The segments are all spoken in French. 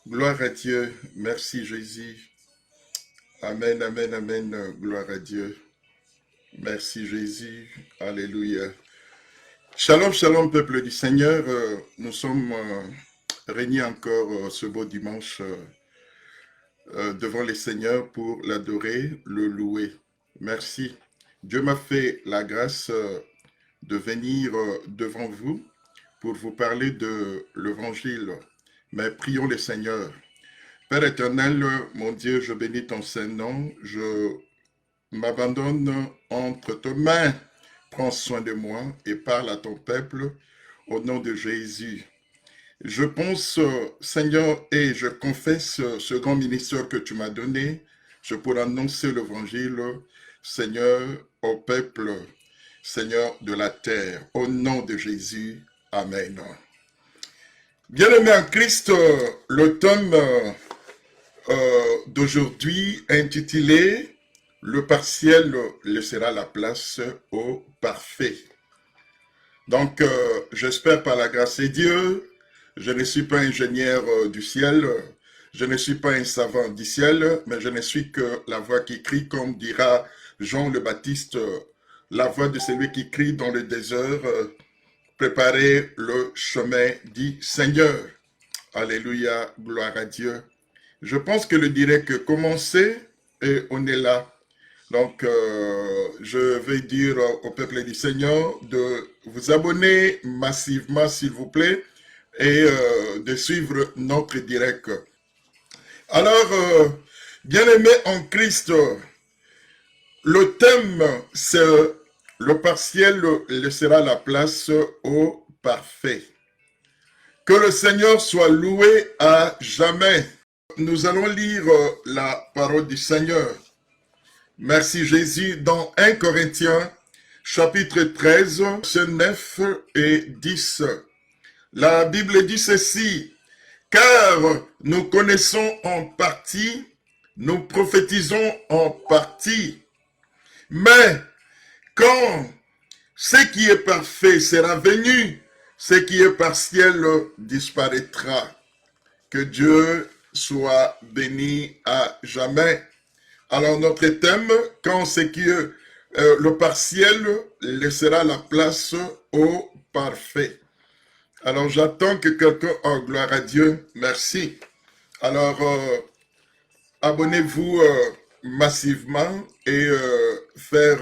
Gloire à Dieu. Merci Jésus. Amen, amen, amen. Gloire à Dieu. Merci Jésus. Alléluia. Shalom, shalom, peuple du Seigneur. Nous sommes réunis encore ce beau dimanche devant le Seigneur pour l'adorer, le louer. Merci. Dieu m'a fait la grâce de venir devant vous pour vous parler de l'évangile. Mais prions le Seigneur. Père éternel, mon Dieu, je bénis ton Saint-Nom, je m'abandonne entre tes mains. Prends soin de moi et parle à ton peuple au nom de Jésus. Je pense, Seigneur, et je confesse ce grand ministère que tu m'as donné. Je pourrais annoncer l'évangile, Seigneur, au peuple, Seigneur de la terre. Au nom de Jésus. Amen. Bien-aimé en Christ, le thème d'aujourd'hui intitulé « Le partiel laissera la place au parfait ». Donc, j'espère par la grâce de Dieu, je ne suis pas ingénieur du ciel, je ne suis pas un savant du ciel, mais je ne suis que la voix qui crie, comme dira Jean le Baptiste, la voix de celui qui crie dans le désert, préparez le chemin du Seigneur. Alléluia, gloire à Dieu. Je pense que le direct commencé et on est là. Donc, je vais dire au peuple du Seigneur de vous abonner massivement, s'il vous plaît, et de suivre notre direct. Alors, bien-aimés en Christ, le thème, c'est le partiel laissera la place au parfait. Que le Seigneur soit loué à jamais. Nous allons lire la parole du Seigneur. Merci Jésus dans 1 Corinthiens chapitre 13, versets 9 et 10. La Bible dit ceci, car nous connaissons en partie, nous prophétisons en partie, mais quand ce qui est parfait sera venu, ce qui est partiel disparaîtra. Que Dieu soit béni à jamais. Alors notre thème, quand ce qui est le partiel laissera la place au parfait. Alors j'attends que quelqu'un, oh gloire à Dieu, merci. Alors abonnez-vous massivement et faire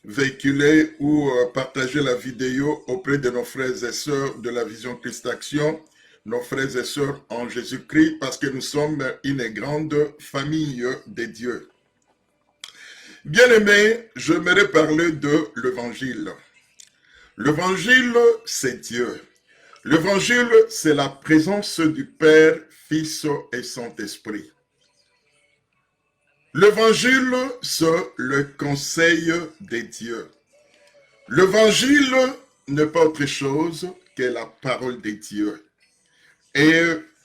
véhiculer ou partager la vidéo auprès de nos frères et sœurs de la Vision Christ Action, nos frères et sœurs en Jésus-Christ, parce que nous sommes une grande famille de Dieu. Bien-aimé, j'aimerais parler de l'évangile. L'évangile, c'est Dieu. L'évangile, c'est la présence du Père, Fils et Saint-Esprit. L'évangile, c'est le conseil de Dieu. L'évangile n'est pas autre chose que la parole de Dieu. Et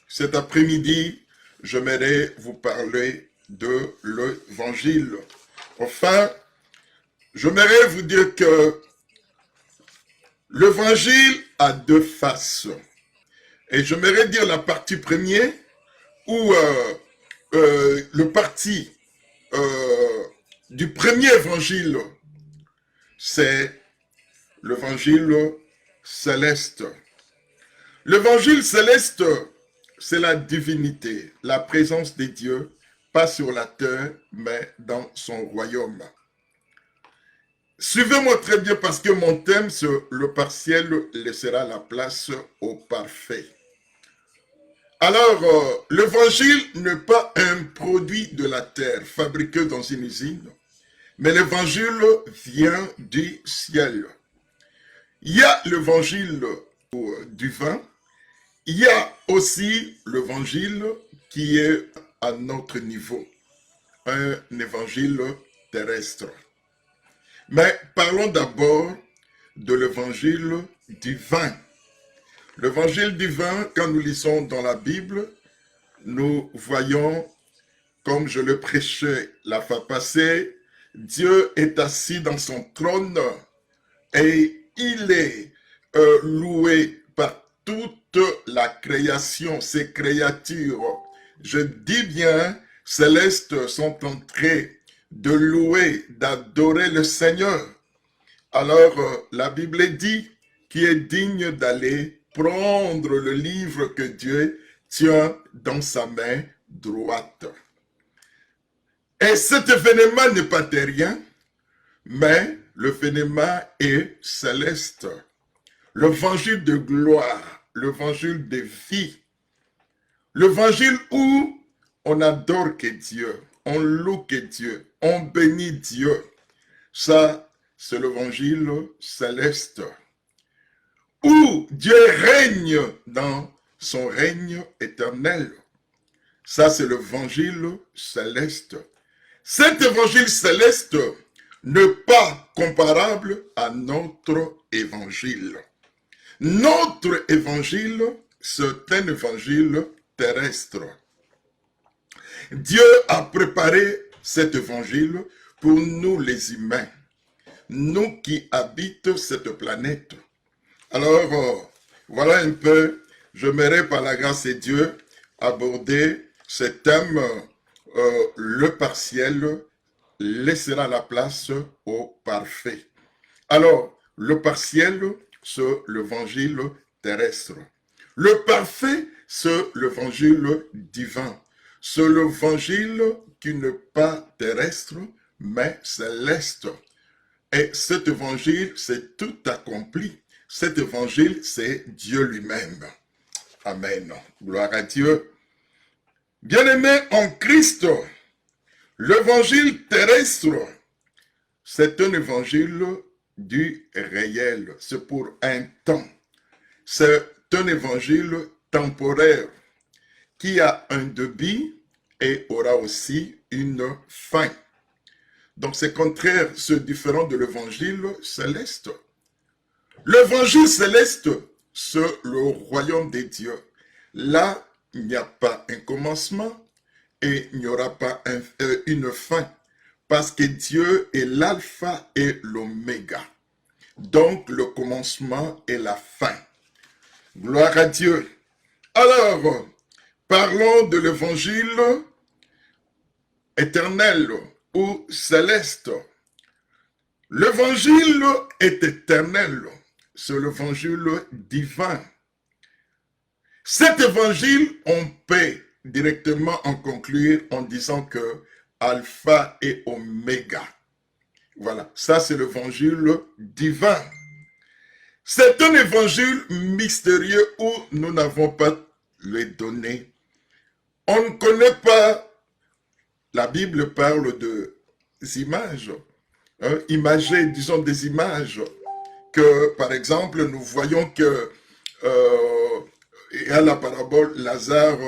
cet après-midi, j'aimerais vous parler de l'évangile. Enfin, j'aimerais vous dire que l'évangile a deux faces. Et j'aimerais dire la partie première où le parti du premier évangile, c'est l'évangile céleste. L'évangile céleste, c'est la divinité, la présence de Dieu, pas sur la terre, mais dans son royaume. Suivez-moi très bien parce que mon thème, c'est le partiel laissera la place au parfait. Alors, l'évangile n'est pas un produit de la terre fabriqué dans une usine, mais l'évangile vient du ciel. Il y a l'évangile du vin, il y a aussi l'évangile qui est à notre niveau, un évangile terrestre. Mais parlons d'abord de l'évangile du vin. L'évangile du vin, quand nous lisons dans la Bible, nous voyons, comme je le prêchais la fois passée, Dieu est assis dans son trône et il est loué par toute la création, ces créatures, je dis bien, célestes, sont en train de louer, d'adorer le Seigneur. Alors, la Bible dit qu'il est digne d'aller prendre le livre que Dieu tient dans sa main droite. Et cet événement n'est pas terrien, mais l'événement est céleste. L'évangile de gloire, l'évangile de vie, l'évangile où on adore que Dieu, on loue que Dieu, on bénit Dieu. Ça, c'est l'évangile céleste, où Dieu règne dans son règne éternel. Ça, c'est l'évangile céleste. Cet évangile céleste n'est pas comparable à notre évangile. Notre évangile, c'est un évangile terrestre. Dieu a préparé cet évangile pour nous les humains, nous qui habitons cette planète. Alors, voilà un peu, j'aimerais par la grâce de Dieu aborder ce thème, le partiel laissera la place au parfait. Alors, le partiel, c'est l'évangile terrestre. Le parfait, c'est l'évangile divin. C'est l'évangile qui n'est pas terrestre, mais céleste. Et cet évangile, c'est tout accompli. Cet évangile, c'est Dieu lui-même. Amen. Gloire à Dieu. Bien-aimés en Christ, l'évangile terrestre, c'est un évangile du réel. C'est pour un temps. C'est un évangile temporaire qui a un début et aura aussi une fin. Donc c'est contraire, c'est différent de l'évangile céleste. L'évangile céleste, c'est le royaume des dieux. Là, il n'y a pas un commencement et il n'y aura pas une fin. Parce que Dieu est l'alpha et l'oméga. Donc le commencement et la fin. Gloire à Dieu. Alors, parlons de l'évangile éternel ou céleste. L'évangile est éternel. C'est l'évangile divin. Cet évangile, on peut directement en conclure en disant que alpha et oméga. Voilà, ça c'est l'évangile divin. C'est un évangile mystérieux où nous n'avons pas les données. On ne connaît pas, la Bible parle de images, imagées, disons des images, que par exemple nous voyons que il y a la parabole, Lazare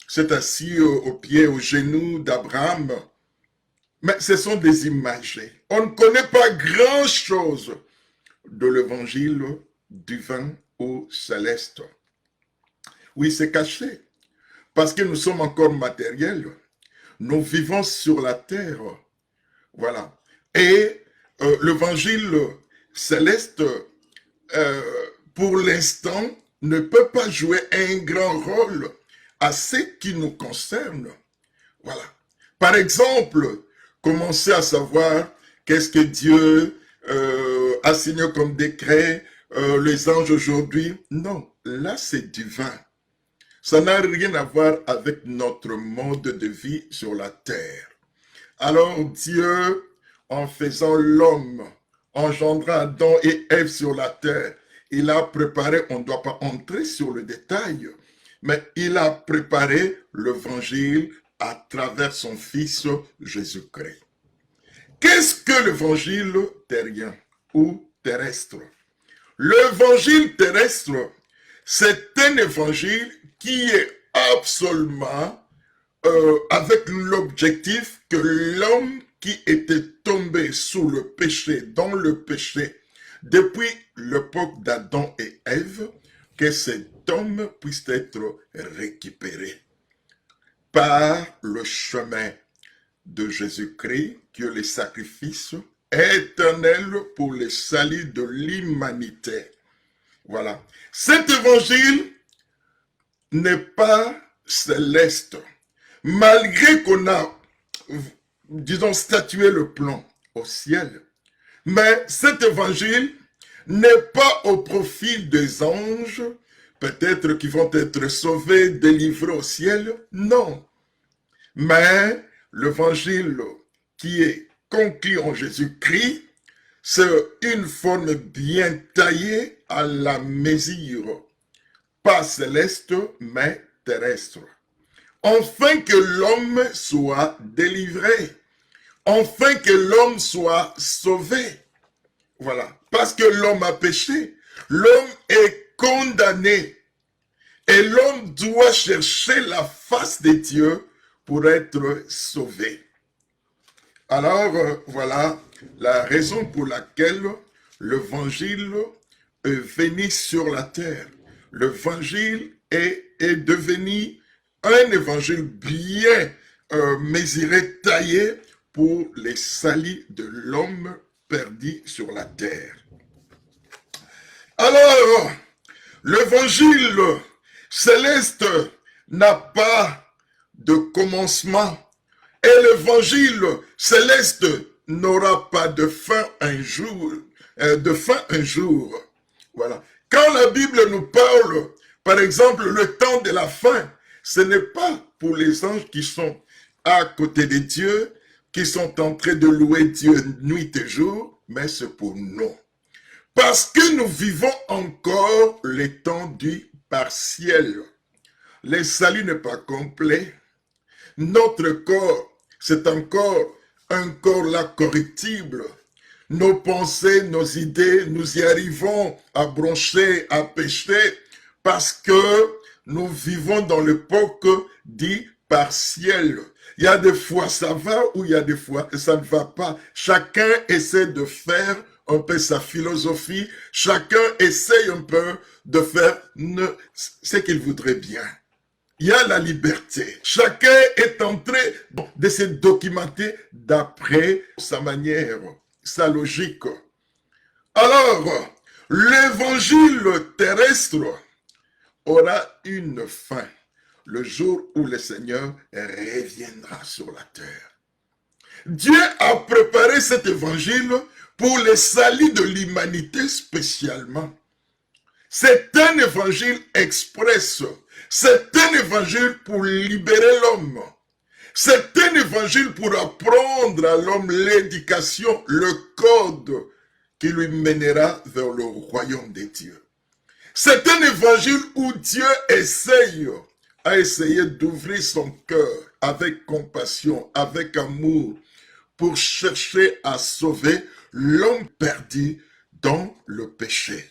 s'est assis aux pieds, aux genoux d'Abraham. Mais ce sont des images. On ne connaît pas grand-chose de l'évangile divin ou céleste. Oui, c'est caché. Parce que nous sommes encore matériels. Nous vivons sur la terre. Voilà. Et l'évangile céleste, pour l'instant, ne peut pas jouer un grand rôle à ce qui nous concerne. Voilà. Par exemple, commencer à savoir qu'est-ce que Dieu a signé comme décret, les anges aujourd'hui. Non, là c'est divin. Ça n'a rien à voir avec notre mode de vie sur la terre. Alors Dieu, en faisant l'homme, engendrant Adam et Ève sur la terre, il a préparé, on ne doit pas entrer sur le détail, mais il a préparé l'évangile à travers son Fils Jésus-Christ. Qu'est-ce que l'évangile terrien ou terrestre? L'évangile terrestre, c'est un évangile qui est absolument avec l'objectif que l'homme qui était tombé sous le péché, dans le péché, depuis l'époque d'Adam et Ève, que cet homme puisse être récupéré par le chemin de Jésus-Christ, qui est le sacrifice éternel pour le salut de l'humanité. Voilà. Cet évangile n'est pas céleste. Malgré qu'on a, disons, statué le plan au ciel, mais cet évangile n'est pas au profit des anges, peut-être qui vont être sauvés, délivrés au ciel, non. Mais l'évangile qui est conclu en Jésus-Christ, c'est une forme bien taillée à la mesure, pas céleste, mais terrestre. Afin que l'homme soit délivré, afin que l'homme soit sauvé. Voilà. Parce que l'homme a péché, l'homme est condamné. Et l'homme doit chercher la face de Dieu pour être sauvé. Alors, voilà la raison pour laquelle l'évangile est venu sur la terre. L'évangile est devenu un évangile bien mesuré, taillé pour les saluts de l'homme perdu sur la terre. Alors, l'évangile céleste n'a pas de commencement et l'évangile céleste n'aura pas de fin un jour. Voilà. Quand la Bible nous parle, par exemple, le temps de la fin, ce n'est pas pour les anges qui sont à côté de Dieu, qui sont en train de louer Dieu nuit et jour, mais c'est pour nous. Parce que nous vivons encore les temps du partiel. Le salut n'est pas complet. Notre corps, c'est encore un corps là corruptible. Nos pensées, nos idées, nous y arrivons à broncher, à pécher, parce que nous vivons dans l'époque dit partiel. Il y a des fois ça va ou il y a des fois ça ne va pas. Chacun essaie de faire un peu sa philosophie. Chacun essaie un peu de faire ce qu'il voudrait bien. Il y a la liberté. Chacun est en train de se documenter d'après sa manière, sa logique. Alors, l'évangile terrestre aura une fin le jour où le Seigneur reviendra sur la terre. Dieu a préparé cet évangile pour le salut de l'humanité spécialement. C'est un évangile express. C'est un évangile pour libérer l'homme. C'est un évangile pour apprendre à l'homme l'éducation, le code qui lui mènera vers le royaume des dieux. C'est un évangile où Dieu a essayé d'ouvrir son cœur avec compassion, avec amour, pour chercher à sauver l'homme perdu dans le péché.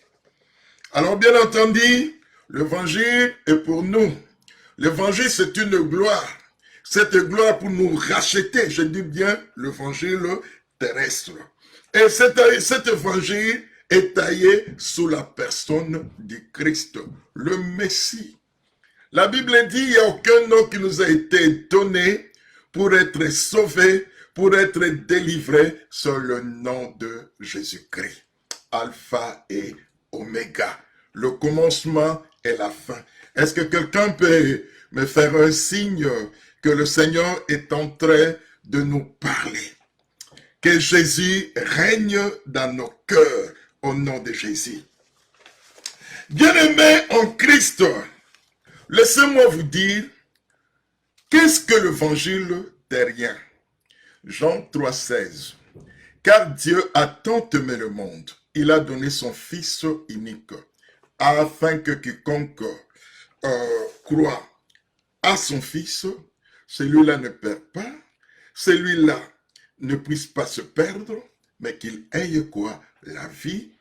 Alors bien entendu, l'évangile est pour nous. L'évangile c'est une gloire. Cette gloire pour nous racheter, je dis bien l'évangile terrestre. Et cet évangile est taillé sous la personne du Christ, le Messie. La Bible dit, il n'y a aucun nom qui nous a été donné pour être sauvé, pour être délivré sur le nom de Jésus-Christ. Alpha et Oméga, le commencement et la fin. Est-ce que quelqu'un peut me faire un signe que le Seigneur est en train de nous parler? Que Jésus règne dans nos cœurs au nom de Jésus. Bien-aimés en Christ, laissez-moi vous dire, qu'est-ce que l'évangile terrien? Jean 3,16. Car Dieu a tant aimé le monde, il a donné son Fils unique, afin que quiconque croit à son Fils, celui-là ne perd pas, celui-là ne puisse pas se perdre, mais qu'il ait quoi? La vie,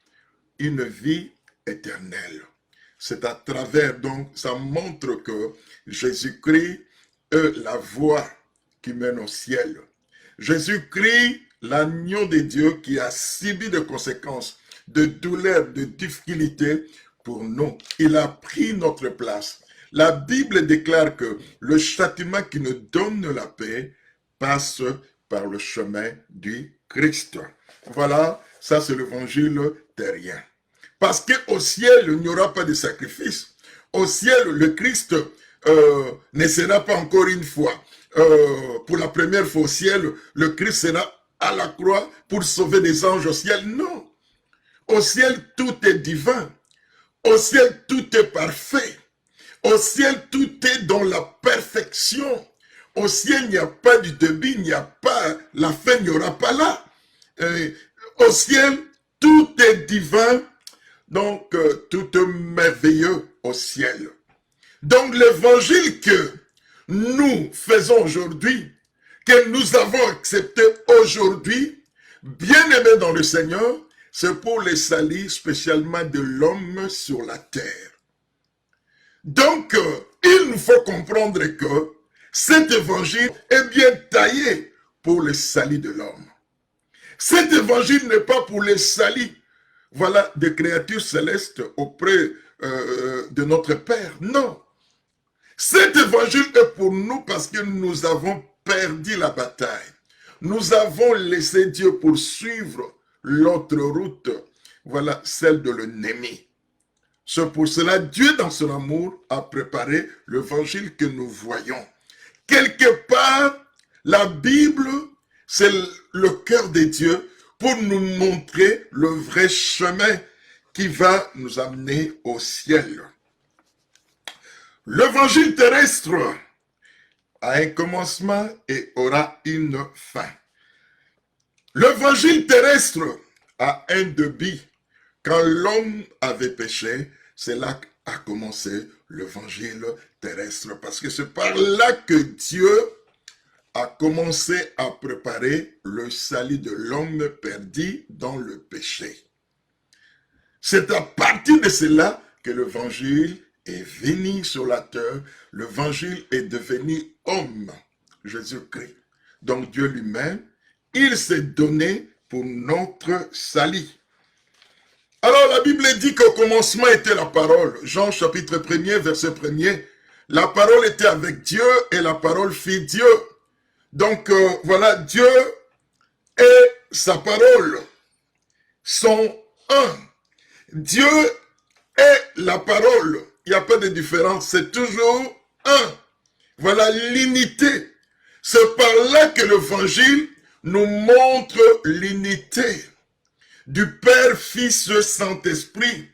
une vie éternelle. C'est à travers, donc, ça montre que Jésus-Christ est la voie qui mène au ciel. Jésus-Christ, l'agneau de Dieu qui a subi de conséquences, de douleurs, de difficultés pour nous. Il a pris notre place. La Bible déclare que le châtiment qui nous donne la paix passe par le chemin du Christ. Voilà, ça c'est l'évangile terrien. Parce qu'au ciel, il n'y aura pas de sacrifice. Au ciel, le Christ ne sera pas encore une fois. Pour la première fois au ciel, le Christ sera à la croix pour sauver des anges au ciel. Non. Au ciel, tout est divin. Au ciel, tout est parfait. Au ciel, tout est dans la perfection. Au ciel, il n'y a pas du début, il n'y a pas, la fin n'y aura pas là. Au ciel, tout est divin, donc tout est merveilleux au ciel. Donc l'évangile que nous faisons aujourd'hui, que nous avons accepté aujourd'hui, bien aimé dans le Seigneur, c'est pour le salut spécialement de l'homme sur la terre. Donc, il nous faut comprendre que cet évangile est bien taillé pour le salut de l'homme. Cet évangile n'est pas pour le salut, voilà, des créatures célestes auprès de notre Père. Non. Cet évangile est pour nous parce que nous avons perdu la bataille. Nous avons laissé Dieu poursuivre l'autre route, voilà, celle de l'ennemi. C'est pour cela Dieu, dans son amour, a préparé l'évangile que nous voyons. Quelque part, la Bible, c'est le cœur de Dieu pour nous montrer le vrai chemin qui va nous amener au ciel. L'évangile terrestre a un commencement et aura une fin. L'évangile terrestre a un début. Quand l'homme avait péché, c'est là qu'a commencé l'évangile terrestre. Parce que c'est par là que Dieu a commencé à préparer le salut de l'homme perdu dans le péché. C'est à partir de cela que l'évangile est venu sur la terre. L'évangile est devenu homme, Jésus-Christ. Donc Dieu lui-même, il s'est donné pour notre salut. Alors la Bible dit qu'au commencement était la parole. Jean chapitre 1er, verset 1er. La parole était avec Dieu et la parole fit Dieu. Donc voilà, Dieu et sa parole sont un. Dieu est la parole. Il n'y a pas de différence. C'est toujours un. Voilà l'unité. C'est par là que l'évangile nous montre l'unité du Père, Fils, Saint-Esprit.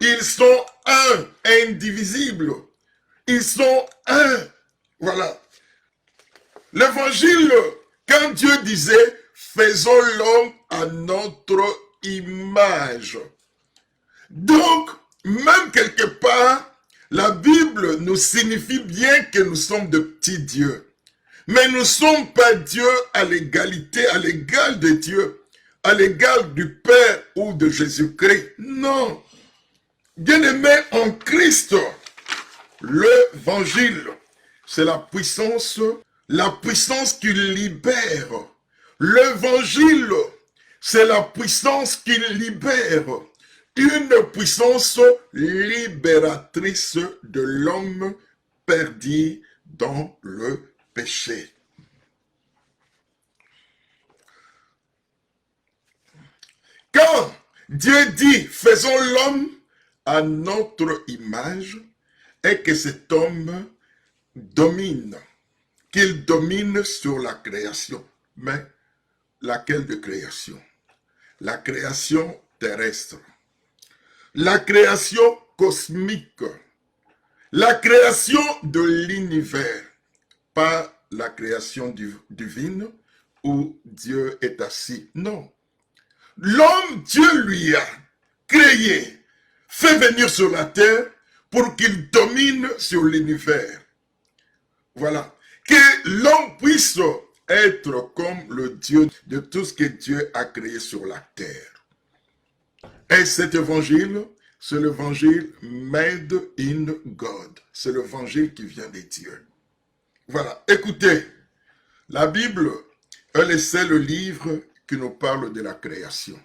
Ils sont un, indivisibles. Ils sont un. Voilà. L'évangile, quand Dieu disait, faisons l'homme à notre image. Donc, même quelque part, la Bible nous signifie bien que nous sommes de petits dieux. Mais nous ne sommes pas Dieu à l'égalité, à l'égal de Dieu, à l'égal du Père ou de Jésus-Christ. Non. Bien-aimé en Christ, l'évangile, c'est la puissance qui libère. L'évangile, c'est la puissance qui libère. Une puissance libératrice de l'homme perdu dans le péché. Quand Dieu dit, faisons l'homme à notre image, et que cet homme domine, qu'il domine sur la création. Mais laquelle de création? La création terrestre, la création cosmique, la création de l'univers, pas la création divine où Dieu est assis. Non. L'homme, Dieu lui a créé, fait venir sur la terre pour qu'il domine sur l'univers. Voilà. Que l'homme puisse être comme le Dieu de tout ce que Dieu a créé sur la terre. Et cet évangile, c'est l'évangile made in God. C'est l'évangile qui vient de Dieu. Voilà. Écoutez, la Bible, elle est le livre qui nous parle de la création.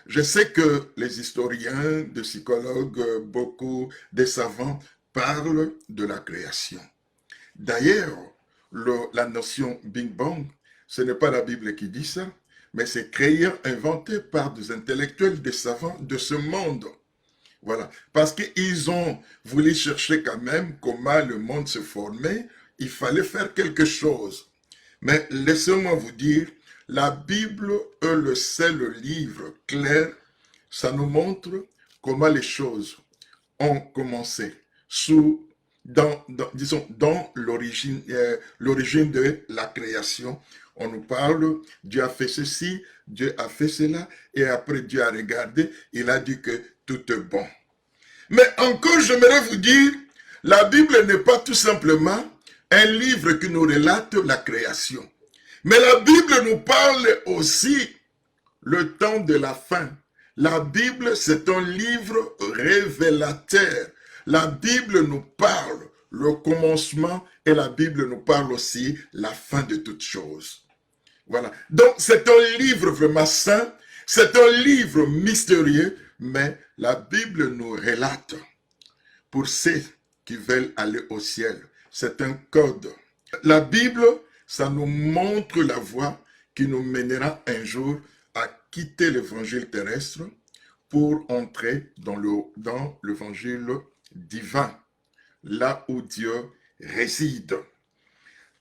Je sais que les historiens, des psychologues, beaucoup de savants parlent de la création. D'ailleurs, la notion Big Bang, ce n'est pas la Bible qui dit ça, mais c'est créé, inventé par des intellectuels, des savants de ce monde. Voilà. Parce qu'ils ont voulu chercher quand même comment le monde se formait. Il fallait faire quelque chose. Mais laissez-moi vous dire, la Bible est le seul livre clair. Ça nous montre comment les choses ont commencé disons, dans l'origine de la création. On nous parle, Dieu a fait ceci, Dieu a fait cela, et après Dieu a regardé, il a dit que tout est bon. Mais encore, j'aimerais vous dire, la Bible n'est pas tout simplement un livre qui nous relate la création. Mais la Bible nous parle aussi le temps de la fin. La Bible, c'est un livre révélateur. La Bible nous parle le commencement et la Bible nous parle aussi la fin de toutes choses. Voilà. Donc, c'est un livre vraiment saint, c'est un livre mystérieux, mais la Bible nous relate pour ceux qui veulent aller au ciel. C'est un code. La Bible, ça nous montre la voie qui nous mènera un jour à quitter l'évangile terrestre pour entrer dans l'évangile divin, là où Dieu réside.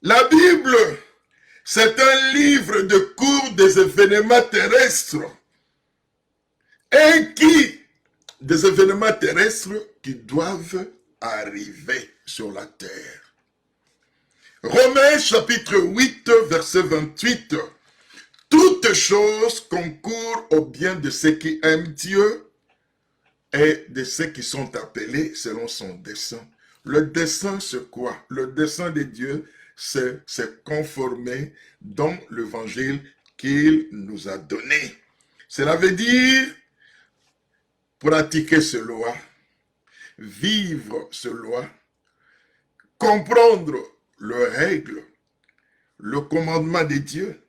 La Bible, c'est un livre de cours des événements terrestres des événements terrestres qui doivent arriver sur la terre. Romains chapitre 8, verset 28. Toutes choses concourent au bien de ceux qui aiment Dieu et de ceux qui sont appelés selon son dessein. Le dessein, c'est quoi? Le dessein de Dieu, c'est se conformer dans l'évangile qu'il nous a donné. Cela veut dire pratiquer ses lois, vivre ses lois, comprendre les règles, le commandement de Dieu,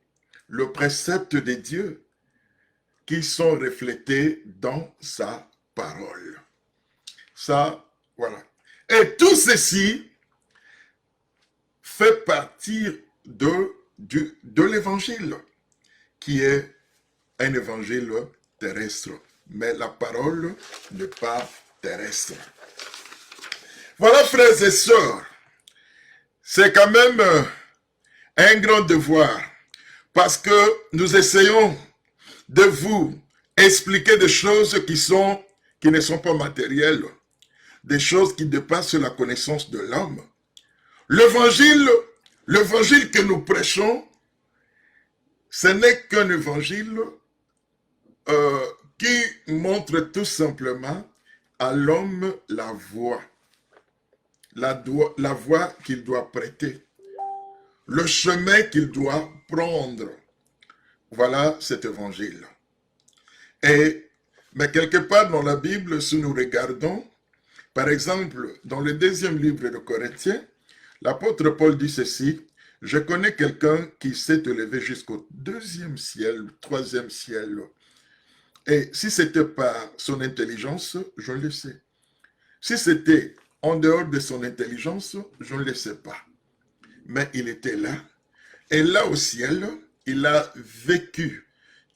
le précepte de Dieu qui sont reflétés dans sa parole. Ça, voilà. Et tout ceci fait partie de l'évangile, qui est un évangile terrestre. Mais la parole n'est pas terrestre. Voilà, frères et sœurs, c'est quand même un grand devoir, parce que nous essayons de vous expliquer des choses qui ne sont pas matérielles, des choses qui dépassent la connaissance de l'homme. L'évangile que nous prêchons, ce n'est qu'un évangile qui montre tout simplement à l'homme la voie qu'il doit prêter, le chemin qu'il doit prendre. Voilà cet évangile. Mais quelque part dans la Bible, si nous regardons, par exemple, dans le 2e livre de Corinthiens, l'apôtre Paul dit ceci: je connais quelqu'un qui s'est élevé jusqu'au 2e ciel, 3e ciel. Et si ce n'était pas son intelligence, je ne le sais. Si c'était en dehors de son intelligence, je ne le sais pas. Mais il était là. Et là au ciel, il a vécu.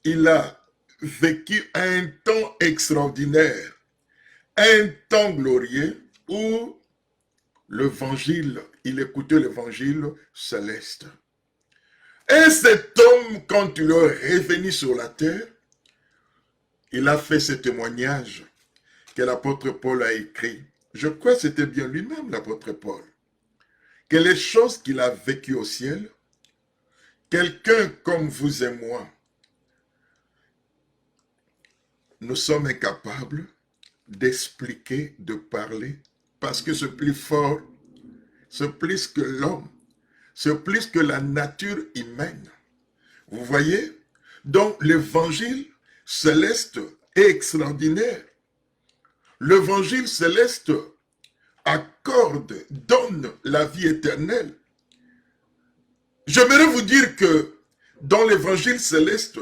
Il a vécu un temps extraordinaire. Un temps glorieux où l'évangile, il écoutait l'évangile céleste. Et cet homme, quand il est revenu sur la terre, il a fait ce témoignage que l'apôtre Paul a écrit. Je crois que c'était bien lui-même, l'apôtre Paul. Que les choses qu'il a vécues au ciel, quelqu'un comme vous et moi, nous sommes incapables d'expliquer, de parler, parce que c'est plus fort, c'est plus que l'homme, c'est plus que la nature humaine. Vous voyez? Donc l'évangile céleste est extraordinaire. L'évangile céleste donne la vie éternelle. J'aimerais vous dire que dans l'évangile céleste,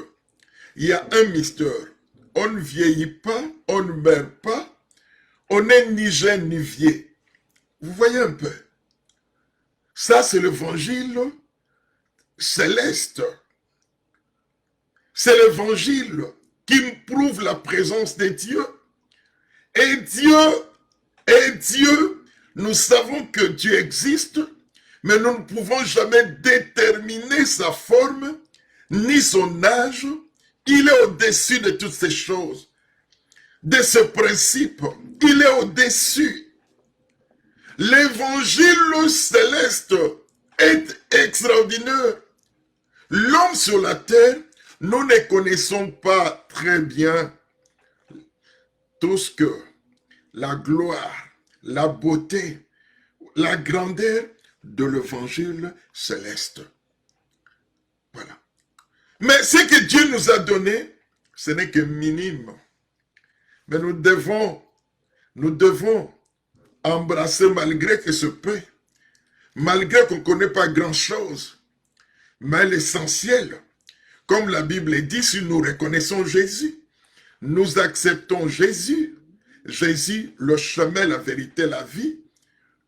il y a un mystère. On ne vieillit pas, on ne meurt pas, on n'est ni jeune ni vieux. Vous voyez un peu? Ça, c'est l'évangile céleste. C'est l'évangile qui me prouve la présence de Dieu. Et Dieu, nous savons que Dieu existe, mais nous ne pouvons jamais déterminer sa forme, ni son âge. Il est au-dessus de toutes ces choses, de ce principe. Il est au-dessus. L'évangile céleste est extraordinaire. L'homme sur la terre, nous ne connaissons pas très bien tout ce que la gloire, la beauté, la grandeur de l'évangile céleste. Voilà. Mais ce que Dieu nous a donné, ce n'est que minime. Mais nous devons embrasser malgré que ce peu, malgré qu'on ne connaît pas grand-chose. Mais l'essentiel, comme la Bible dit, si nous reconnaissons Jésus, nous acceptons Jésus, Jésus, le chemin, la vérité, la vie,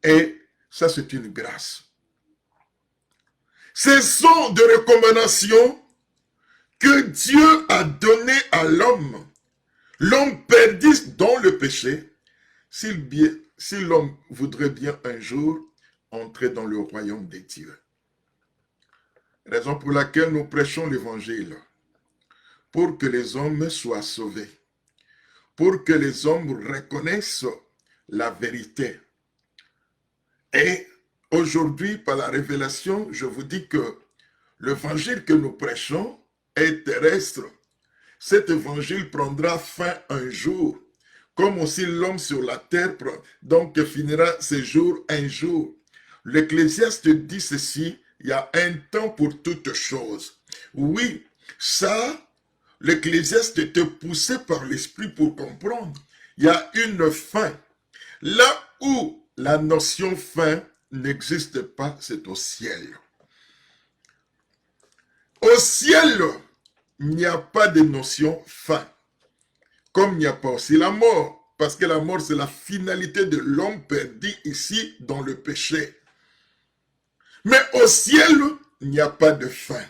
et ça c'est une grâce. Ce sont des recommandations que Dieu a données à l'homme. L'homme perdu dans le péché, si l'homme voudrait bien un jour entrer dans le royaume des dieux. Raison pour laquelle nous prêchons l'évangile, pour que les hommes soient sauvés, pour que les hommes reconnaissent la vérité. Et aujourd'hui, par la révélation, je vous dis que l'évangile que nous prêchons est terrestre. Cet évangile prendra fin un jour, comme aussi l'homme sur la terre, donc finira ses jours un jour. L'Ecclésiaste dit ceci, il y a un temps pour toutes choses. Oui, ça, l'Ecclésiaste était poussé par l'Esprit pour comprendre. Il y a une fin. Là où la notion fin n'existe pas, c'est au ciel. Au ciel, il n'y a pas de notion fin. Comme il n'y a pas aussi la mort. Parce que la mort, c'est la finalité de l'homme perdu ici dans le péché. Mais au ciel, il n'y a pas de fin.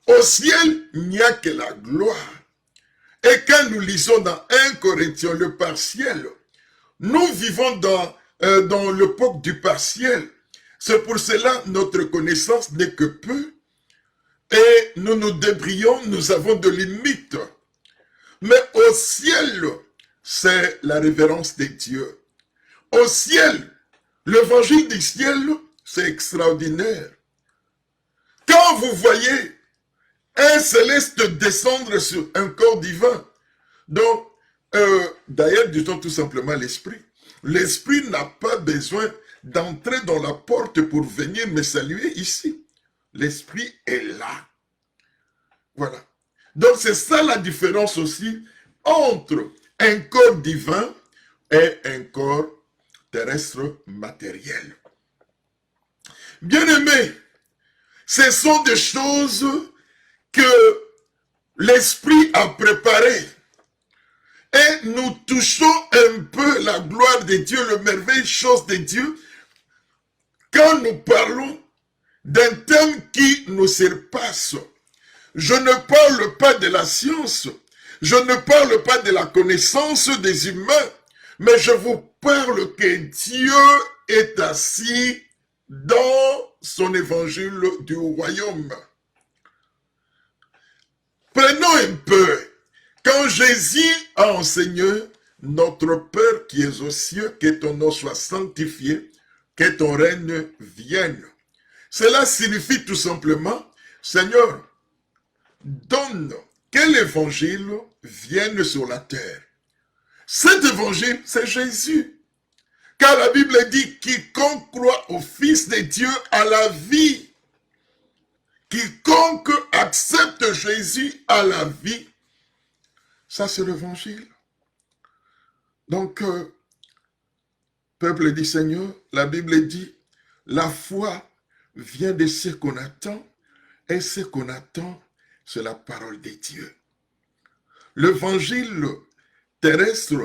Au ciel, il n'y a que la gloire. Et quand nous lisons dans 1 Corinthiens le partiel, nous vivons dans l'époque du partiel. C'est pour cela notre connaissance n'est que peu. Et nous nous débrouillons, nous avons de limites. Mais au ciel, c'est la révérence des dieux. Au ciel, l'évangile du ciel, c'est extraordinaire. Quand vous voyez un céleste descendre sur un corps divin, donc, d'ailleurs, disons tout simplement l'esprit. L'esprit n'a pas besoin d'entrer dans la porte pour venir me saluer ici. L'esprit est là. Voilà. Donc, c'est ça la différence aussi entre un corps divin et un corps terrestre matériel. Bien-aimés, ce sont des choses que l'Esprit a préparées. Et nous touchons un peu la gloire de Dieu, le merveille chose de Dieu, quand nous parlons d'un thème qui nous surpasse. Je ne parle pas de la science, je ne parle pas de la connaissance des humains, mais je vous parle que Dieu est assis dans son évangile du royaume. Prenons un peu. Quand Jésus a enseigné, notre Père qui est aux cieux, que ton nom soit sanctifié, que ton règne vienne. Cela signifie tout simplement, Seigneur, donne que l'évangile vienne sur la terre. Cet évangile, c'est Jésus. Car la Bible dit, quiconque croit au Fils de Dieu a la vie. Quiconque accepte Jésus a la vie. Ça, c'est l'évangile. Donc, peuple du Seigneur, la Bible dit, la foi vient de ce qu'on attend, et ce qu'on attend, c'est la parole de Dieu. L'évangile terrestre,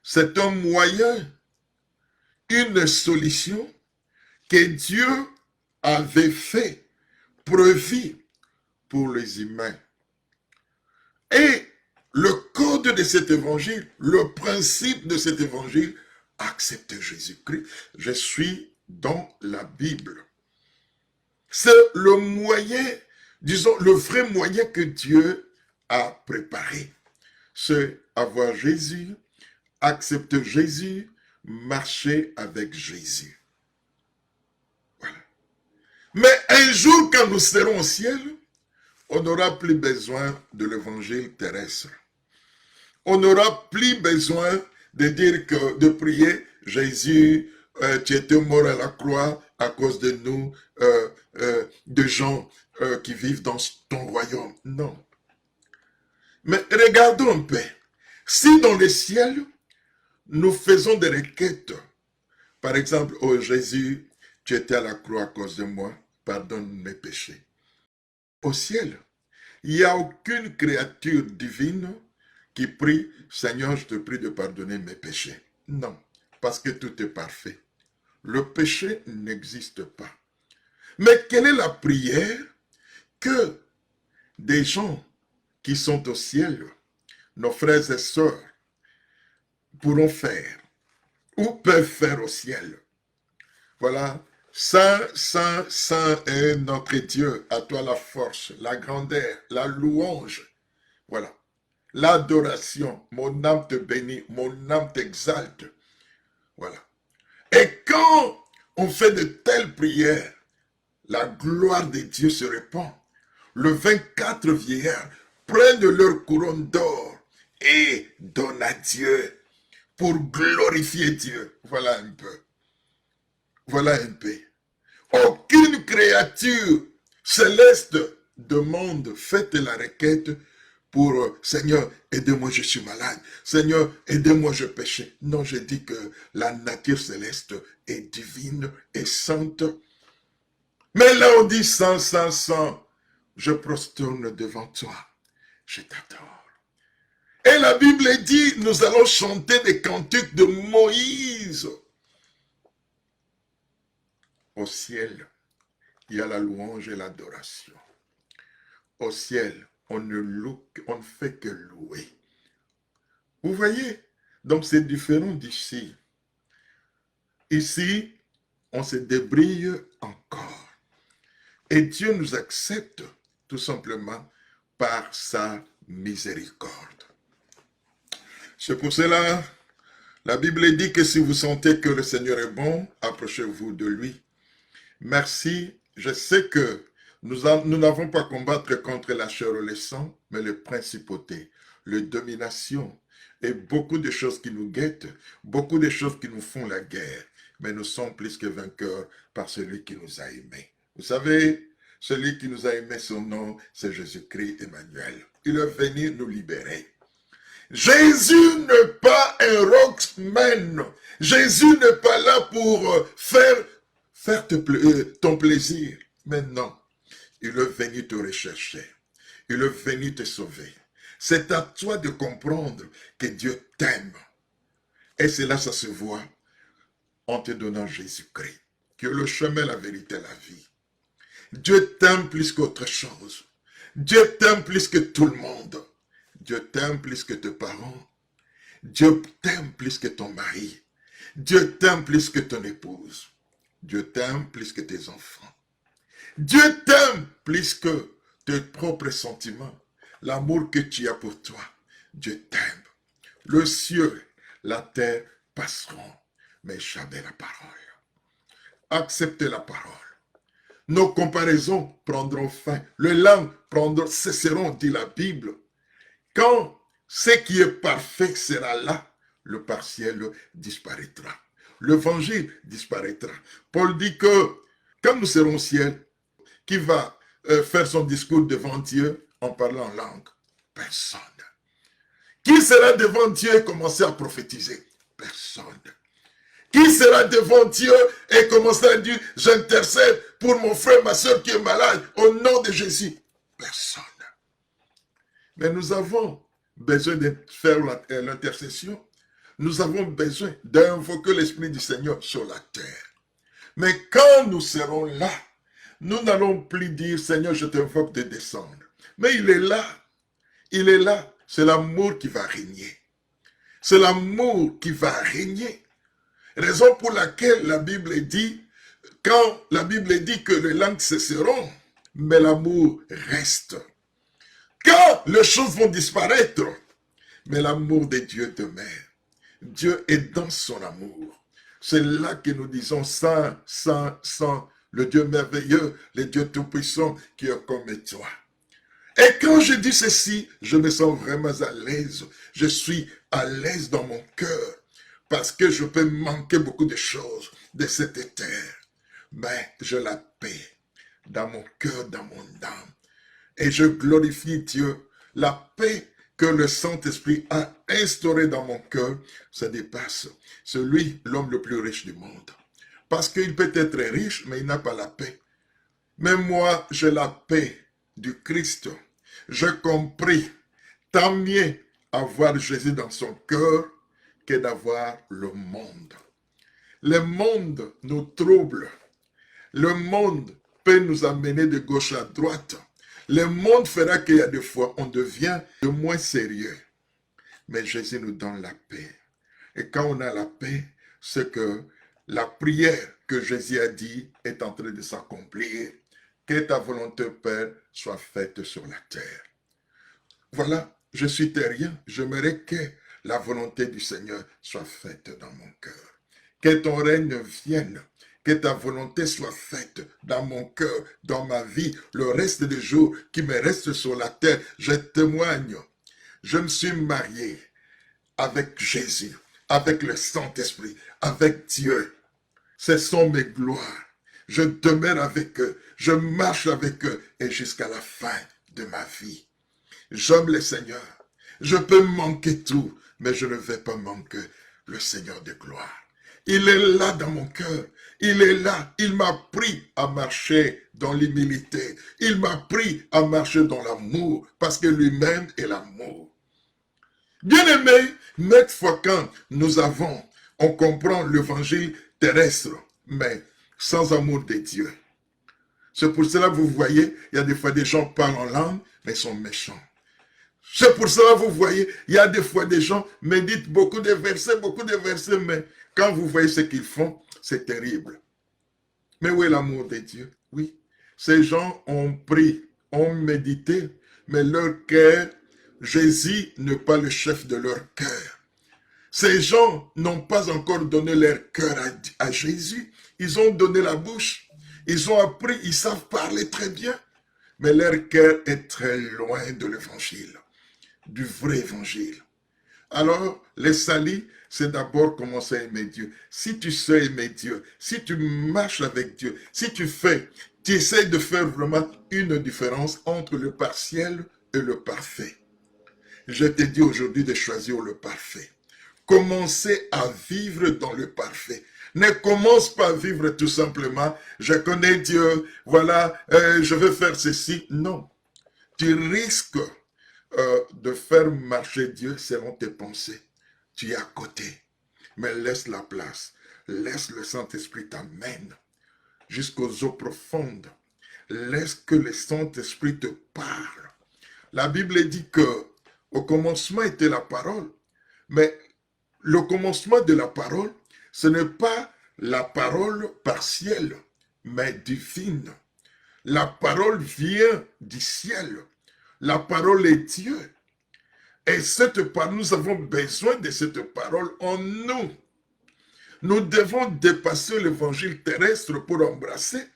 c'est un moyen, une solution que Dieu avait fait, prévu pour les humains. Et le code de cet évangile, le principe de cet évangile, accepter Jésus-Christ. Je suis dans la Bible. C'est le moyen, disons, le vrai moyen que Dieu a préparé. C'est avoir Jésus, accepter Jésus, marcher avec Jésus. Voilà. Mais un jour, quand nous serons au ciel, on n'aura plus besoin de l'évangile terrestre. On n'aura plus besoin de dire que, de prier, Jésus, tu étais mort à la croix à cause de nous, de gens qui vivent dans ton royaume. Non. Mais regardons un peu. Si dans le ciel, nous faisons des requêtes, par exemple, oh Jésus, tu étais à la croix à cause de moi, pardonne mes péchés. Au ciel, il n'y a aucune créature divine qui prie, Seigneur, je te prie de pardonner mes péchés. Non, parce que tout est parfait. Le péché n'existe pas. Mais quelle est la prière que des gens qui sont au ciel, nos frères et sœurs, pourront faire ou peuvent faire au ciel? Voilà. Saint, Saint, Saint est notre Dieu. À toi la force, la grandeur, la louange. Voilà. L'adoration. Mon âme te bénit, mon âme t'exalte. Voilà. Et quand on fait de telles prières, la gloire de Dieu se répand. Les 24 vieillards prennent leur couronne d'or et donnent à Dieu pour glorifier Dieu. Voilà un peu. Voilà un peu. Aucune créature céleste demande, faites la requête pour Seigneur, aidez-moi, je suis malade. Seigneur, aidez-moi, je péché. Non, je dis que la nature céleste est divine et sainte. Mais là, on dit sans, sans, sans. Je prosterne devant toi. Je t'adore. Et la Bible dit, nous allons chanter des cantiques de Moïse. Au ciel, il y a la louange et l'adoration. Au ciel, on ne fait que louer. Vous voyez? Donc c'est différent d'ici. Ici, on se débrouille encore. Et Dieu nous accepte tout simplement par sa miséricorde. C'est pour cela, la Bible dit que si vous sentez que le Seigneur est bon, approchez-vous de lui. Merci, je sais que nous n'avons pas à combattre contre la chair et le sang, mais les principautés, les dominations et beaucoup de choses qui nous guettent, beaucoup de choses qui nous font la guerre. Mais nous sommes plus que vainqueurs par celui qui nous a aimés. Vous savez, celui qui nous a aimés, son nom, c'est Jésus-Christ Emmanuel. Il est venu nous libérer. Jésus n'est pas un rocksman. Jésus n'est pas là pour faire ton plaisir. Mais non, il est venu te rechercher. Il est venu te sauver. C'est à toi de comprendre que Dieu t'aime. Et cela, ça se voit en te donnant Jésus-Christ, qui est le chemin, la vérité, la vie. Dieu t'aime plus qu'autre chose. Dieu t'aime plus que tout le monde. Dieu t'aime plus que tes parents. Dieu t'aime plus que ton mari. Dieu t'aime plus que ton épouse. Dieu t'aime plus que tes enfants. Dieu t'aime plus que tes propres sentiments. L'amour que tu as pour toi. Dieu t'aime. Le ciel, la terre passeront, mais jamais la parole. Acceptez la parole. Nos comparaisons prendront fin. Les langues cesseront, dit la Bible. Quand ce qui est parfait sera là, le partiel disparaîtra. L'évangile disparaîtra. Paul dit que quand nous serons au ciel, qui va faire son discours devant Dieu en parlant en langue? Personne. Qui sera devant Dieu et commencer à prophétiser? Personne. Qui sera devant Dieu et commencer à dire, j'intercède pour mon frère, ma soeur qui est malade, au nom de Jésus? Personne. Mais nous avons besoin de faire l'intercession. Nous avons besoin d'invoquer l'Esprit du Seigneur sur la terre. Mais quand nous serons là, nous n'allons plus dire, Seigneur, je t'invoque de descendre. Mais il est là. Il est là. c'est l'amour qui va régner. C'est l'amour qui va régner. Raison pour laquelle la Bible dit, quand la Bible dit que les langues cesseront, mais l'amour reste. Quand les choses vont disparaître, mais l'amour de Dieu demeure. Dieu est dans son amour. C'est là que nous disons Saint, Saint, Saint, le Dieu merveilleux, le Dieu tout-puissant qui est comme toi. Et quand je dis ceci, je me sens vraiment à l'aise. Je suis à l'aise dans mon cœur parce que je peux manquer beaucoup de choses de cette terre. Mais j'ai la paix dans mon cœur, dans mon âme. Et je glorifie Dieu. La paix que le Saint-Esprit a instaurée dans mon cœur, ça dépasse celui, l'homme le plus riche du monde. Parce qu'il peut être riche, mais il n'a pas la paix. Mais moi, j'ai la paix du Christ. J'ai compris, tant mieux avoir Jésus dans son cœur que d'avoir le monde. Le monde nous trouble. Le monde peut nous amener de gauche à droite. Le monde fera qu'il y a des fois, on devient de moins sérieux. Mais Jésus nous donne la paix. Et quand on a la paix, c'est que la prière que Jésus a dit est en train de s'accomplir. Que ta volonté, Père, soit faite sur la terre. Voilà, je suis terrien. J'aimerais que la volonté du Seigneur soit faite dans mon cœur. Que ton règne vienne. Que ta volonté soit faite dans mon cœur, dans ma vie, le reste des jours qui me restent sur la terre. Je témoigne. Je me suis marié avec Jésus, avec le Saint-Esprit, avec Dieu. Ce sont mes gloires. Je demeure avec eux, je marche avec eux et jusqu'à la fin de ma vie. J'aime le Seigneur. Je peux manquer tout, mais je ne vais pas manquer le Seigneur de gloire. Il est là dans mon cœur. Il est là. Il m'a pris à marcher dans l'humilité. Il m'a pris à marcher dans l'amour parce que lui-même est l'amour. Bien-aimé, même fois quand on comprend l'évangile terrestre, mais sans amour de Dieu. C'est pour cela que vous voyez, il y a des fois des gens parlent en langue, mais ils sont méchants. C'est pour cela que vous voyez, il y a des fois des gens méditent beaucoup de versets, mais quand vous voyez ce qu'ils font, c'est terrible. Mais où est l'amour de Dieu? Oui, ces gens ont pris, ont médité, mais leur cœur, Jésus n'est pas le chef de leur cœur. Ces gens n'ont pas encore donné leur cœur à Jésus. Ils ont donné la bouche. Ils ont appris, ils savent parler très bien. Mais leur cœur est très loin de l'évangile, du vrai évangile. Alors, les salis, c'est d'abord commencer à aimer Dieu. Si tu sais aimer Dieu, si tu marches avec Dieu, si tu essaies de faire vraiment une différence entre le partiel et le parfait. Je te dis aujourd'hui de choisir le parfait. Commencez à vivre dans le parfait. Ne commence pas à vivre tout simplement, je connais Dieu, voilà, je veux faire ceci. Non, tu risques de faire marcher Dieu selon tes pensées. Tu es à côté, mais laisse la place. Laisse le Saint-Esprit t'amène jusqu'aux eaux profondes. Laisse que le Saint-Esprit te parle. La Bible dit que au commencement était la parole, mais le commencement de la parole, ce n'est pas la parole partielle, mais divine. La parole vient du ciel. La parole est Dieu. Et cette parole, nous avons besoin de cette parole en nous. Nous devons dépasser l'évangile terrestre pour embrasser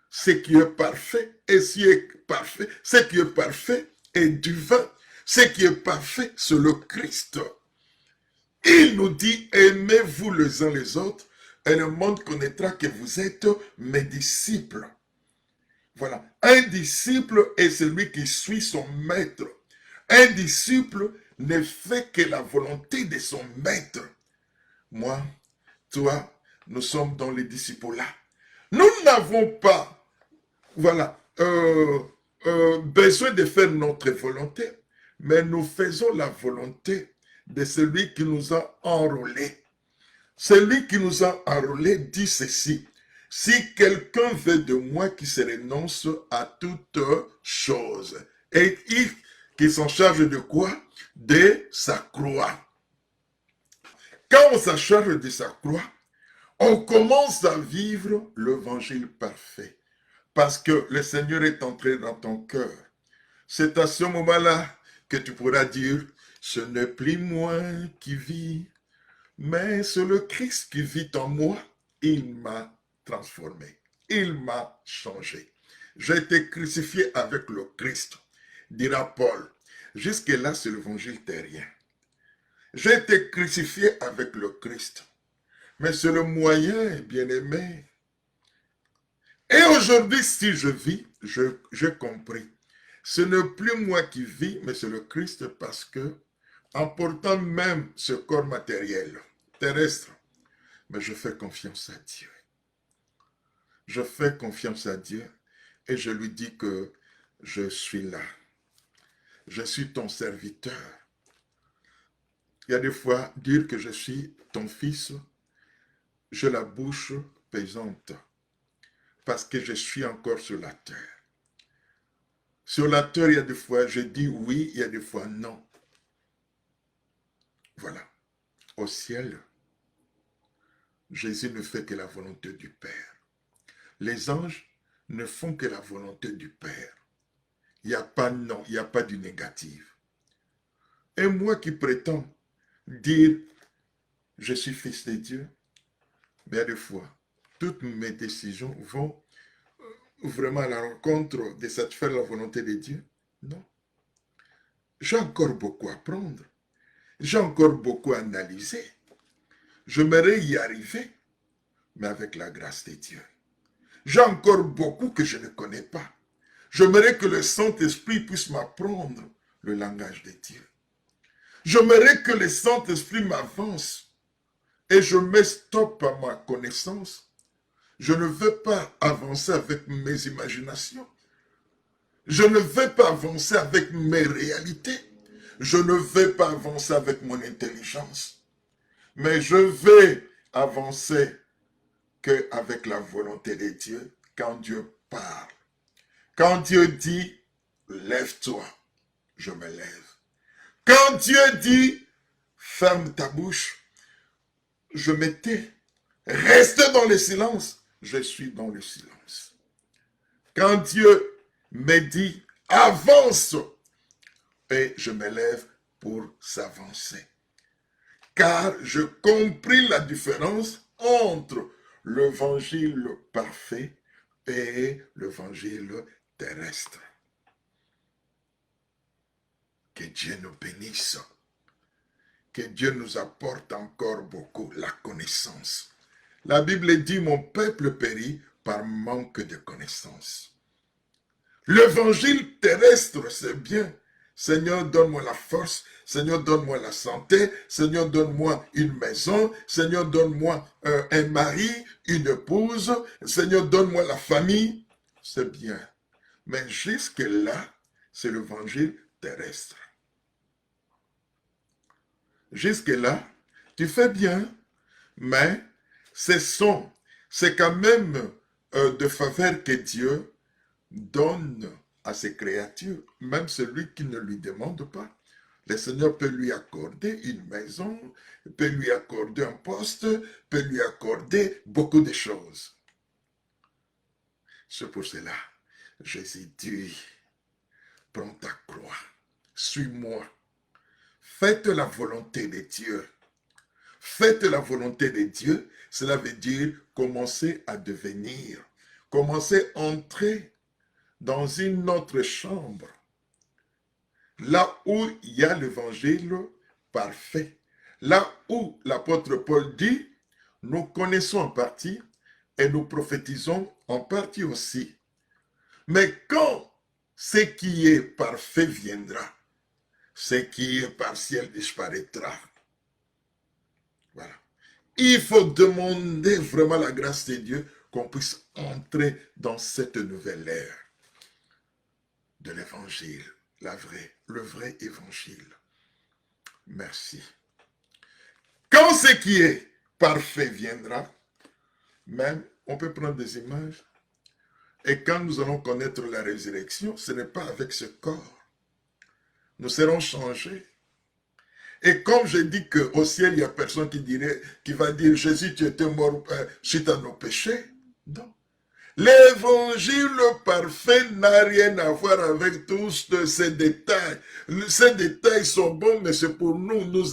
ce qui est parfait. Et ce qui est parfait, ce qui est parfait est divin. Ce qui est parfait, c'est le Christ. Il nous dit, aimez-vous les uns les autres, et le monde connaîtra que vous êtes mes disciples. Voilà. Un disciple est celui qui suit son maître. Un disciple ne fait que la volonté de son maître. Moi, toi, nous sommes dans les disciples-là. Nous n'avons pas, voilà, besoin de faire notre volonté, mais nous faisons la volonté de celui qui nous a enrôlés. Celui qui nous a enrôlés dit ceci: si quelqu'un veut de moi, qui se renonce à toute chose, et qui s'en charge de quoi? De sa croix. Quand on s'en charge de sa croix, on commence à vivre l'évangile parfait. Parce que le Seigneur est entré dans ton cœur. C'est à ce moment-là que tu pourras dire, ce n'est plus moi qui vis, mais c'est le Christ qui vit en moi. Il m'a transformé. Il m'a changé. J'ai été crucifié avec le Christ, dira Paul. Jusque-là, c'est l'évangile terrien. J'ai été crucifié avec le Christ. Mais c'est le moyen, bien-aimé. Et aujourd'hui, si je vis, j'ai compris. Ce n'est plus moi qui vis, mais c'est le Christ parce que, en portant même ce corps matériel, terrestre, mais je fais confiance à Dieu. Je fais confiance à Dieu et je lui dis que je suis là. Je suis ton serviteur. Il y a des fois, dire que je suis ton fils, j'ai la bouche pesante parce que je suis encore sur la terre. Sur la terre, il y a des fois, je dis oui, il y a des fois non. Voilà. Au ciel, Jésus ne fait que la volonté du Père. Les anges ne font que la volonté du Père. Il n'y a pas non, il n'y a pas du négatif. Et moi qui prétends dire je suis fils de Dieu, mais il y a des fois, toutes mes décisions vont vraiment à la rencontre de satisfaire la volonté de Dieu. Non. J'ai encore beaucoup à apprendre. J'ai encore beaucoup à analyser. J'aimerais y arriver, mais avec la grâce de Dieu. J'ai encore beaucoup que je ne connais pas. J'aimerais que le Saint-Esprit puisse m'apprendre le langage de Dieu. J'aimerais que le Saint-Esprit m'avance et je mets stop à ma connaissance. Je ne veux pas avancer avec mes imaginations. Je ne vais pas avancer avec mes réalités. Je ne vais pas avancer avec mon intelligence. Mais je vais avancer qu'avec la volonté de Dieu, quand Dieu parle. Quand Dieu dit, lève-toi, je me lève. Quand Dieu dit, ferme ta bouche, je me tais. Reste dans le silence, je suis dans le silence. Quand Dieu me dit, avance, et je me lève pour s'avancer. Car je compris la différence entre l'évangile parfait et l'évangile terrestre. Que Dieu nous bénisse. Que Dieu nous apporte encore beaucoup la connaissance. La Bible dit, mon peuple périt par manque de connaissance. L'évangile terrestre, c'est bien. Seigneur, donne-moi la force. Seigneur, donne-moi la santé. Seigneur, donne-moi une maison. Seigneur, donne-moi un mari, une épouse. Seigneur, donne-moi la famille. C'est bien. Mais jusque-là, c'est l'évangile terrestre. Jusque-là, tu fais bien, mais c'est quand même de faveur que Dieu donne à ses créatures, même celui qui ne lui demande pas. Le Seigneur peut lui accorder une maison, peut lui accorder un poste, peut lui accorder beaucoup de choses. C'est pour cela, Jésus dit, prends ta croix, suis-moi, faites la volonté de Dieu. Faites la volonté de Dieu, cela veut dire commencer à devenir, commencer à entrer dans une autre chambre, là où il y a l'évangile parfait, là où l'apôtre Paul dit, nous connaissons en partie et nous prophétisons en partie aussi. Mais quand ce qui est parfait viendra, ce qui est partiel disparaîtra. Voilà. Il faut demander vraiment la grâce de Dieu qu'on puisse entrer dans cette nouvelle ère de l'évangile, le vrai évangile. Merci. Quand ce qui est parfait viendra, même, on peut prendre des images, et quand nous allons connaître la résurrection, ce n'est pas avec ce corps. nous serons changés. Et comme je dis qu'au ciel, il n'y a personne qui va dire, Jésus, tu étais mort suite à nos péchés. Non. L'évangile parfait n'a rien à voir avec tous ces détails. Ces détails sont bons, mais c'est pour nous.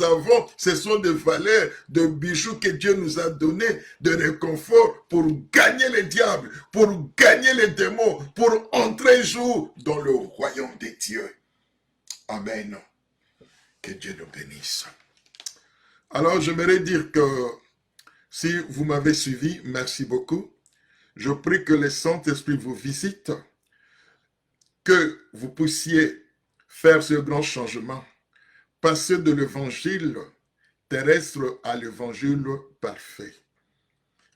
Ce sont des valeurs, de bijoux que Dieu nous a donnés, de réconfort pour gagner les diables, pour gagner les démons, pour entrer un jour dans le royaume des dieux. Amen. Que Dieu nous bénisse. Alors, j'aimerais dire que si vous m'avez suivi, merci beaucoup. Je prie que le Saint-Esprit vous visite, que vous puissiez faire ce grand changement, passer de l'évangile terrestre à l'évangile parfait.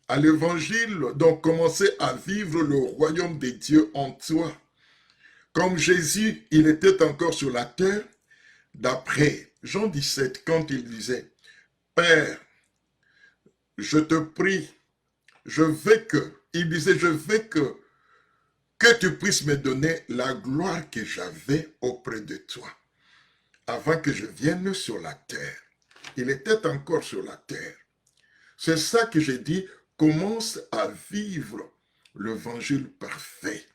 À l'évangile, donc commencer à vivre le royaume des dieux en toi. Comme Jésus, il était encore sur la terre, d'après Jean 17, quand il disait, « Père, je te prie, il disait, je veux que tu puisses me donner la gloire que j'avais auprès de toi, avant que je vienne sur la terre. » Il était encore sur la terre. C'est ça que j'ai dit, commence à vivre l'évangile parfait.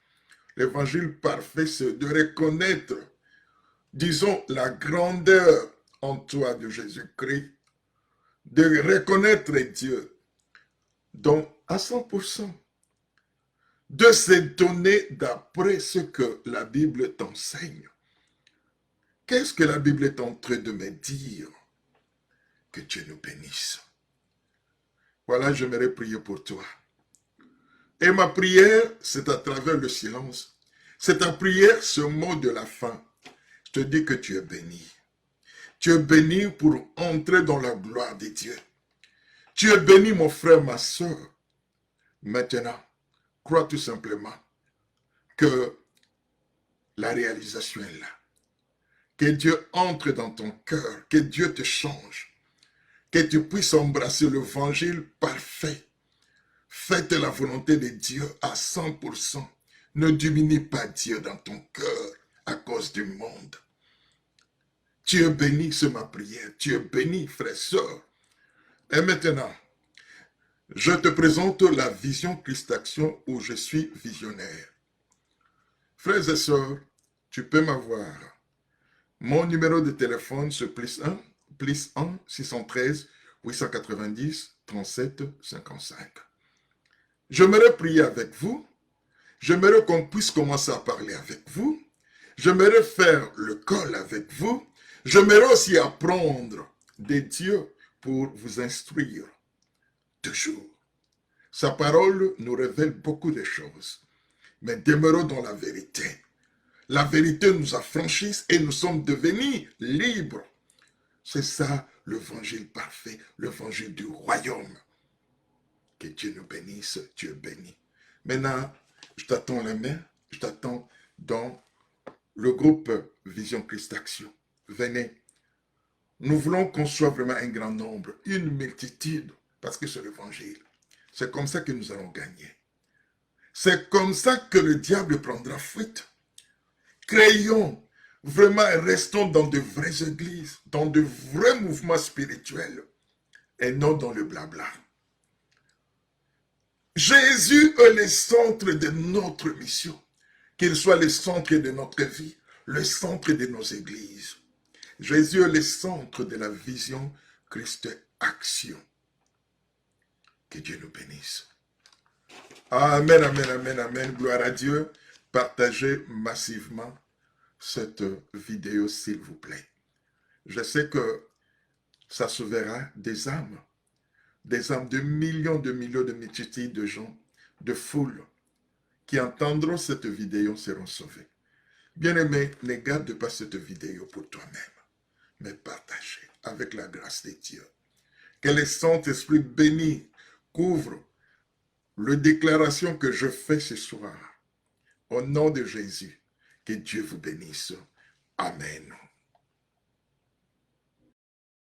L'évangile parfait, c'est de reconnaître, disons, la grandeur en toi de Jésus-Christ, de reconnaître Dieu, donc à 100%, de s'étonner d'après ce que la Bible t'enseigne. Qu'est-ce que la Bible est en train de me dire? Que Dieu nous bénisse. Voilà, j'aimerais prier pour toi. Et ma prière, c'est à travers le silence. C'est ta prière, ce mot de la fin. Je te dis que tu es béni. Tu es béni pour entrer dans la gloire de Dieu. Tu es béni, mon frère, ma soeur. Maintenant, crois tout simplement que la réalisation est là. Que Dieu entre dans ton cœur, que Dieu te change, que tu puisses embrasser l'évangile parfait. Faites la volonté de Dieu à 100%. Ne diminue pas Dieu dans ton cœur à cause du monde. Tu es béni, c'est ma prière. Tu es béni, frère, sœur. Et maintenant, je te présente la vision Christ Action où je suis visionnaire. Frères et sœurs, tu peux m'avoir. Mon numéro de téléphone, c'est +1 613 890 37 55. J'aimerais prier avec vous. J'aimerais qu'on puisse commencer à parler avec vous. J'aimerais faire le call avec vous. J'aimerais aussi apprendre de Dieu pour vous instruire. Toujours. Sa parole nous révèle beaucoup de choses. Mais demeurons dans la vérité. La vérité nous affranchit et nous sommes devenus libres. C'est ça l'évangile parfait, l'évangile du royaume. Que Dieu nous bénisse, tu es béni. Maintenant, je t'attends la main, je t'attends dans le groupe Vision Christ Action. Venez. Nous voulons qu'on soit vraiment un grand nombre, une multitude, parce que c'est l'évangile. C'est comme ça que nous allons gagner. C'est comme ça que le diable prendra fuite. Créons, vraiment, restons dans de vraies églises, dans de vrais mouvements spirituels, et non dans le blabla. Jésus est le centre de notre mission, qu'il soit le centre de notre vie, le centre de nos églises. Jésus est le centre de la vision Christ Action. Que Dieu nous bénisse. Amen, amen, amen, amen. Gloire à Dieu. Partagez massivement cette vidéo, s'il vous plaît. Je sais que ça sauvera des âmes de millions de multitudes de gens, de foules, qui entendront cette vidéo seront sauvés. Bien-aimé, ne garde pas cette vidéo pour toi-même, mais partagez avec la grâce de Dieu. Que le Saint-Esprit béni couvre les déclarations que je fais ce soir. Au nom de Jésus, que Dieu vous bénisse. Amen.